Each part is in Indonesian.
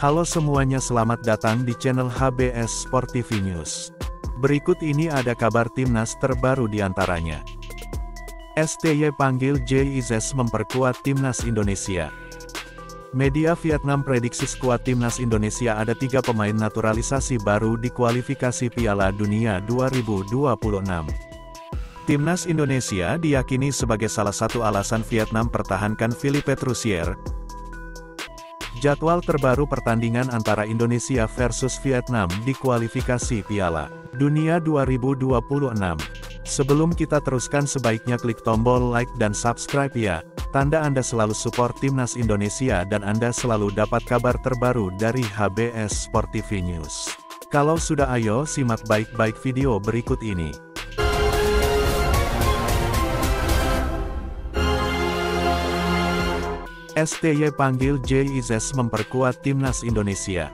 Halo semuanya, selamat datang di channel HBS Sport TV News. Berikut ini ada kabar timnas terbaru diantaranya. STY panggil JIZ memperkuat timnas Indonesia. Media Vietnam prediksi skuad timnas Indonesia ada 3 pemain naturalisasi baru di kualifikasi Piala Dunia 2026. Timnas Indonesia diyakini sebagai salah satu alasan Vietnam pertahankan Philippe Troussier. Jadwal terbaru pertandingan antara Indonesia versus Vietnam di kualifikasi Piala Dunia 2026. Sebelum kita teruskan, sebaiknya klik tombol like dan subscribe ya, tanda Anda selalu support timnas Indonesia dan Anda selalu dapat kabar terbaru dari HBS Sport TV News. Kalau sudah, ayo simak baik-baik video berikut ini. STY panggil JIZ memperkuat timnas Indonesia.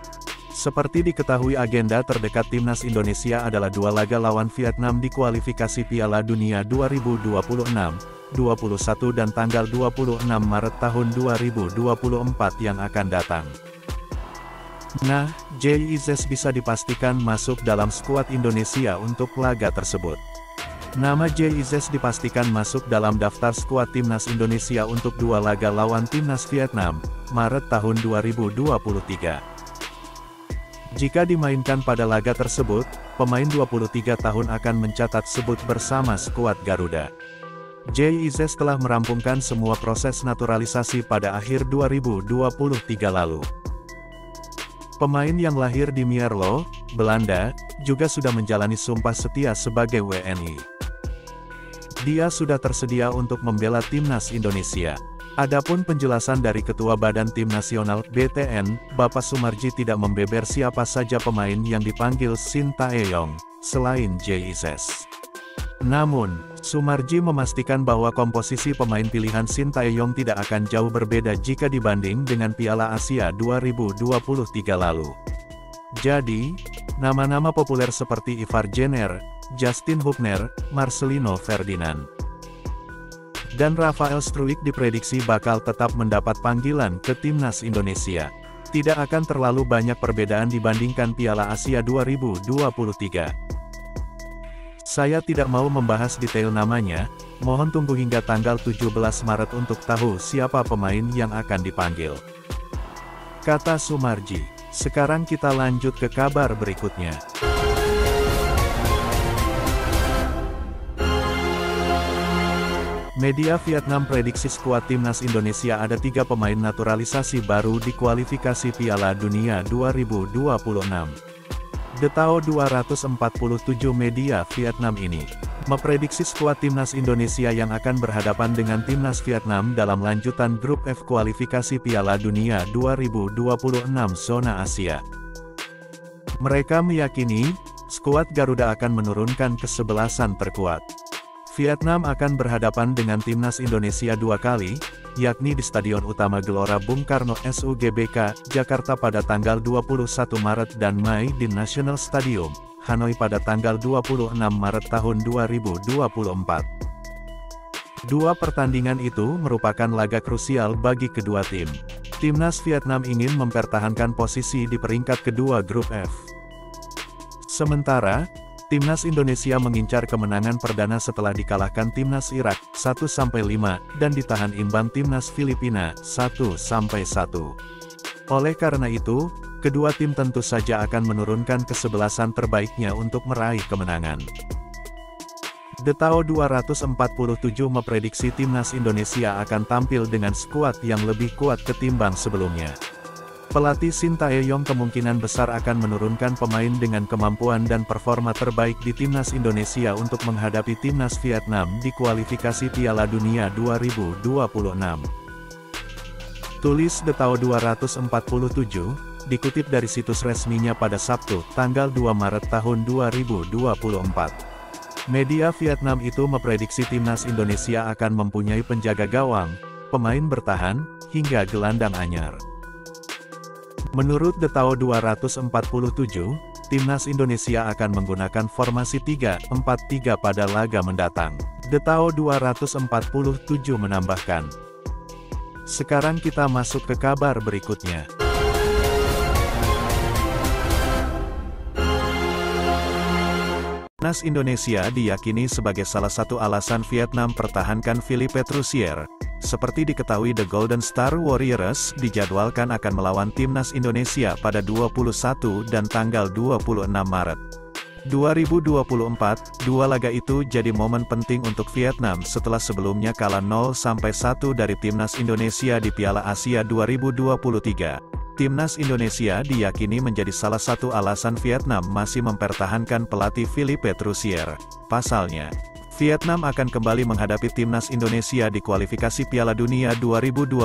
Seperti diketahui, agenda terdekat timnas Indonesia adalah 2 laga lawan Vietnam di kualifikasi Piala Dunia 2026, 21 dan tanggal 26 Maret tahun 2024 yang akan datang. Nah, JIZ bisa dipastikan masuk dalam skuad Indonesia untuk laga tersebut. Nama JIZ dipastikan masuk dalam daftar skuad timnas Indonesia untuk 2 laga lawan timnas Vietnam, Maret tahun 2023. Jika dimainkan pada laga tersebut, pemain 23 tahun akan mencatat sebut bersama skuad Garuda. JIZ telah merampungkan semua proses naturalisasi pada akhir 2023 lalu. Pemain yang lahir di Mierlo, Belanda, juga sudah menjalani sumpah setia sebagai WNI. Dia sudah tersedia untuk membela timnas Indonesia. Adapun penjelasan dari Ketua Badan Tim Nasional (BTN), Bapak Sumarji, tidak membeber siapa saja pemain yang dipanggil Shin Tae-yong selain JIZ. Namun, Sumarji memastikan bahwa komposisi pemain pilihan Shin Tae-yong tidak akan jauh berbeda jika dibanding dengan Piala Asia 2023 lalu. Jadi, nama-nama populer seperti Ivar Jenner, Justin Hubner, Marcelino Ferdinand, dan Rafael Struijk diprediksi bakal tetap mendapat panggilan ke timnas Indonesia. Tidak akan terlalu banyak perbedaan dibandingkan Piala Asia 2023. Saya tidak mau membahas detail namanya, mohon tunggu hingga tanggal 17 Maret untuk tahu siapa pemain yang akan dipanggil, kata Sumarji. Sekarang kita lanjut ke kabar berikutnya. Media Vietnam prediksi skuad timnas Indonesia ada 3 pemain naturalisasi baru di kualifikasi Piala Dunia 2026. Detao 247 media Vietnam ini memprediksi skuad timnas Indonesia yang akan berhadapan dengan timnas Vietnam dalam lanjutan grup F kualifikasi Piala Dunia 2026 zona Asia. Mereka meyakini skuad Garuda akan menurunkan kesebelasan terkuat. Vietnam akan berhadapan dengan timnas Indonesia 2 kali, yakni di Stadion Utama Gelora Bung Karno SUGBK, Jakarta pada tanggal 21 Maret dan Mai di National Stadium, Hanoi pada tanggal 26 Maret tahun 2024. 2 pertandingan itu merupakan laga krusial bagi kedua tim. Timnas Vietnam ingin mempertahankan posisi di peringkat kedua grup F. Sementara, timnas Indonesia mengincar kemenangan perdana setelah dikalahkan timnas Irak 1-5 dan ditahan imbang timnas Filipina 1-1. Oleh karena itu, kedua tim tentu saja akan menurunkan kesebelasan terbaiknya untuk meraih kemenangan. Detao 247 memprediksi timnas Indonesia akan tampil dengan skuad yang lebih kuat ketimbang sebelumnya. Pelatih Shin Tae-yong kemungkinan besar akan menurunkan pemain dengan kemampuan dan performa terbaik di timnas Indonesia untuk menghadapi timnas Vietnam di kualifikasi Piala Dunia 2026. Tulis Detao 247, dikutip dari situs resminya pada Sabtu, tanggal 2 Maret tahun 2024. Media Vietnam itu memprediksi timnas Indonesia akan mempunyai penjaga gawang, pemain bertahan, hingga gelandang anyar. Menurut Detao 247, timnas Indonesia akan menggunakan formasi 3-4-3 pada laga mendatang. Detao 247 menambahkan. Sekarang kita masuk ke kabar berikutnya. Timnas Indonesia diyakini sebagai salah satu alasan Vietnam pertahankan Philippe Troussier. Seperti diketahui The Golden Star Warriors dijadwalkan akan melawan Timnas Indonesia pada 21 dan tanggal 26 Maret 2024. Dua laga itu jadi momen penting untuk Vietnam setelah sebelumnya kalah 0-1 dari Timnas Indonesia di Piala Asia 2023. Timnas Indonesia diyakini menjadi salah satu alasan Vietnam masih mempertahankan pelatih Philippe Troussier. Pasalnya, Vietnam akan kembali menghadapi Timnas Indonesia di kualifikasi Piala Dunia 2026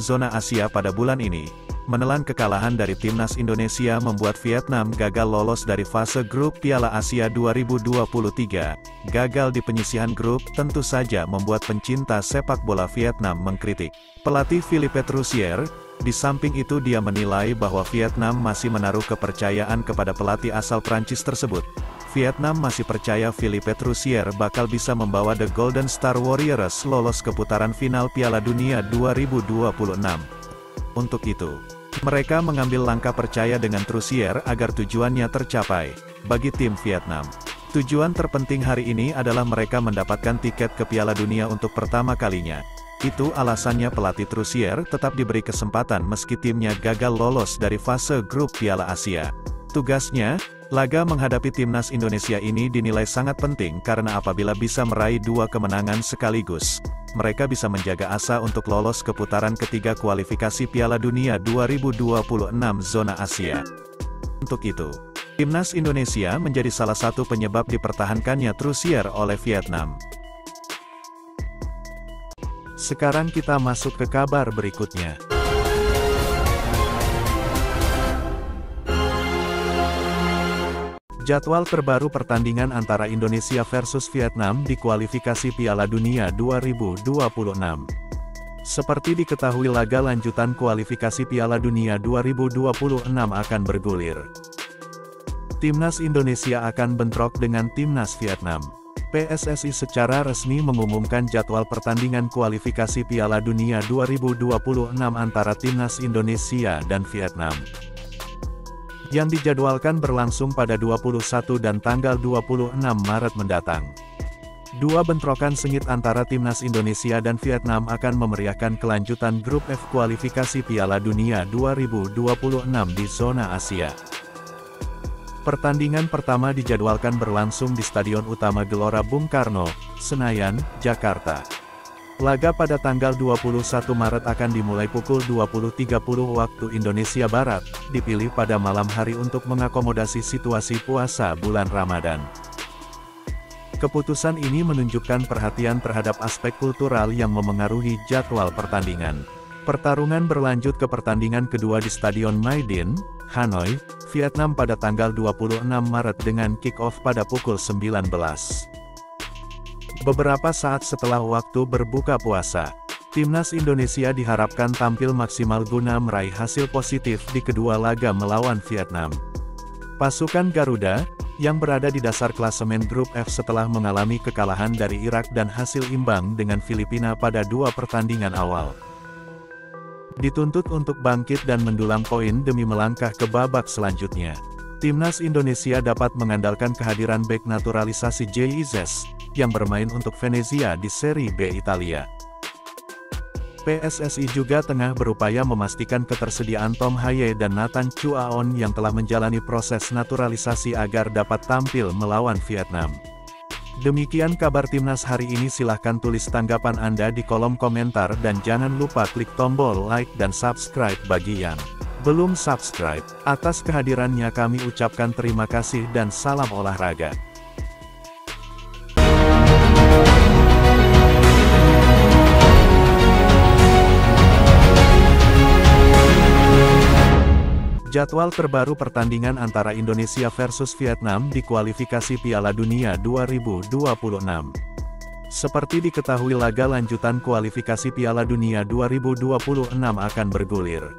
zona Asia pada bulan ini. Menelan kekalahan dari Timnas Indonesia membuat Vietnam gagal lolos dari fase grup Piala Asia 2023. Gagal di penyisihan grup tentu saja membuat pencinta sepak bola Vietnam mengkritik pelatih Philippe Troussier. Di samping itu dia menilai bahwa Vietnam masih menaruh kepercayaan kepada pelatih asal Prancis tersebut. Vietnam masih percaya Philippe Troussier bakal bisa membawa The Golden Star Warriors lolos ke putaran final Piala Dunia 2026. Untuk itu, mereka mengambil langkah percaya dengan Troussier agar tujuannya tercapai. Bagi tim Vietnam, tujuan terpenting hari ini adalah mereka mendapatkan tiket ke Piala Dunia untuk pertama kalinya. Itu alasannya pelatih Troussier tetap diberi kesempatan meski timnya gagal lolos dari fase grup Piala Asia. Tugasnya, laga menghadapi Timnas Indonesia ini dinilai sangat penting karena apabila bisa meraih 2 kemenangan sekaligus, mereka bisa menjaga asa untuk lolos ke putaran ketiga kualifikasi Piala Dunia 2026 zona Asia. Untuk itu, Timnas Indonesia menjadi salah satu penyebab dipertahankannya Troussier oleh Vietnam. Sekarang kita masuk ke kabar berikutnya. Jadwal terbaru pertandingan antara Indonesia versus Vietnam di kualifikasi Piala Dunia 2026. Seperti diketahui laga lanjutan kualifikasi Piala Dunia 2026 akan bergulir. Timnas Indonesia akan bentrok dengan Timnas Vietnam. PSSI secara resmi mengumumkan jadwal pertandingan kualifikasi Piala Dunia 2026 antara Timnas Indonesia dan Vietnam, yang dijadwalkan berlangsung pada 21 dan tanggal 26 Maret mendatang. Dua bentrokan sengit antara Timnas Indonesia dan Vietnam akan memeriahkan kelanjutan grup F kualifikasi Piala Dunia 2026 di zona Asia. Pertandingan pertama dijadwalkan berlangsung di Stadion Utama Gelora Bung Karno, Senayan, Jakarta. Laga pada tanggal 21 Maret akan dimulai pukul 20.30 waktu Indonesia Barat, dipilih pada malam hari untuk mengakomodasi situasi puasa bulan Ramadan. Keputusan ini menunjukkan perhatian terhadap aspek kultural yang memengaruhi jadwal pertandingan. Pertarungan berlanjut ke pertandingan kedua di Stadion Mai Dinh, Hanoi, Vietnam pada tanggal 26 Maret dengan kick-off pada pukul 19. Beberapa saat setelah waktu berbuka puasa, Timnas Indonesia diharapkan tampil maksimal guna meraih hasil positif di kedua laga melawan Vietnam. Pasukan Garuda, yang berada di dasar klasemen grup F setelah mengalami kekalahan dari Irak dan hasil imbang dengan Filipina pada 2 pertandingan awal, dituntut untuk bangkit dan mendulang poin demi melangkah ke babak selanjutnya. Timnas Indonesia dapat mengandalkan kehadiran bek naturalisasi Jay Izzes, yang bermain untuk Venezia di Serie B Italia. PSSI juga tengah berupaya memastikan ketersediaan Tom Haye dan Nathan Chuaon yang telah menjalani proses naturalisasi agar dapat tampil melawan Vietnam. Demikian kabar Timnas hari ini, silahkan tulis tanggapan Anda di kolom komentar dan jangan lupa klik tombol like dan subscribe bagi yang belum subscribe. Atas kehadirannya kami ucapkan terima kasih dan salam olahraga. Jadwal terbaru pertandingan antara Indonesia versus Vietnam di kualifikasi Piala Dunia 2026. Seperti diketahui laga lanjutan kualifikasi Piala Dunia 2026 akan bergulir.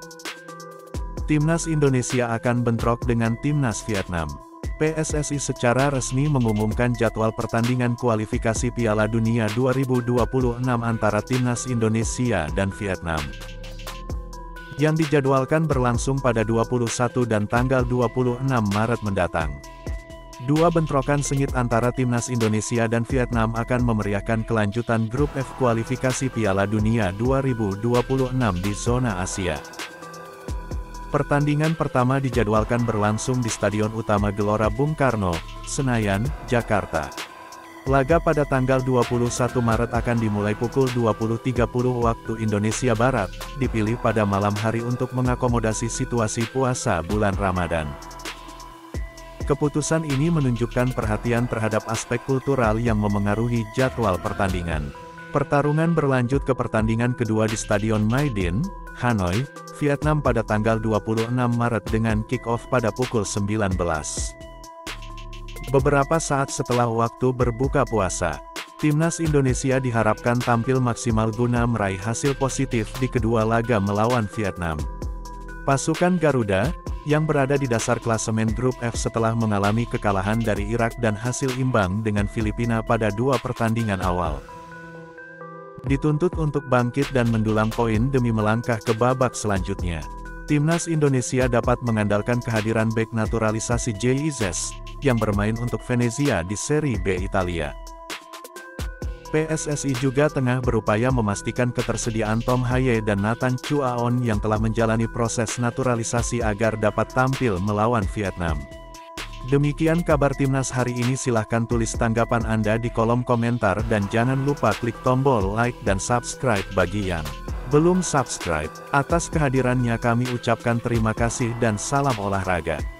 Timnas Indonesia akan bentrok dengan Timnas Vietnam. PSSI secara resmi mengumumkan jadwal pertandingan kualifikasi Piala Dunia 2026 antara Timnas Indonesia dan Vietnam, yang dijadwalkan berlangsung pada 21 dan tanggal 26 Maret mendatang. Dua bentrokan sengit antara timnas Indonesia dan Vietnam akan memeriahkan kelanjutan grup F kualifikasi Piala Dunia 2026 di zona Asia. Pertandingan pertama dijadwalkan berlangsung di Stadion Utama Gelora Bung Karno, Senayan, Jakarta. Laga pada tanggal 21 Maret akan dimulai pukul 20.30 waktu Indonesia Barat, dipilih pada malam hari untuk mengakomodasi situasi puasa bulan Ramadan. Keputusan ini menunjukkan perhatian terhadap aspek kultural yang memengaruhi jadwal pertandingan. Pertarungan berlanjut ke pertandingan kedua di Stadion Maidin, Hanoi, Vietnam pada tanggal 26 Maret dengan kick-off pada pukul 19. Beberapa saat setelah waktu berbuka puasa, timnas Indonesia diharapkan tampil maksimal guna meraih hasil positif di kedua laga melawan Vietnam. Pasukan Garuda, yang berada di dasar klasemen grup F setelah mengalami kekalahan dari Irak dan hasil imbang dengan Filipina pada dua pertandingan awal, dituntut untuk bangkit dan mendulang poin demi melangkah ke babak selanjutnya. Timnas Indonesia dapat mengandalkan kehadiran bek naturalisasi JIZ, yang bermain untuk Venezia di Serie B Italia. PSSI juga tengah berupaya memastikan ketersediaan Tom Haye dan Nathan Chuaon yang telah menjalani proses naturalisasi agar dapat tampil melawan Vietnam. Demikian kabar timnas hari ini, silahkan tulis tanggapan Anda di kolom komentar dan jangan lupa klik tombol like dan subscribe bagi yang belum subscribe. Atas kehadirannya kami ucapkan terima kasih dan salam olahraga.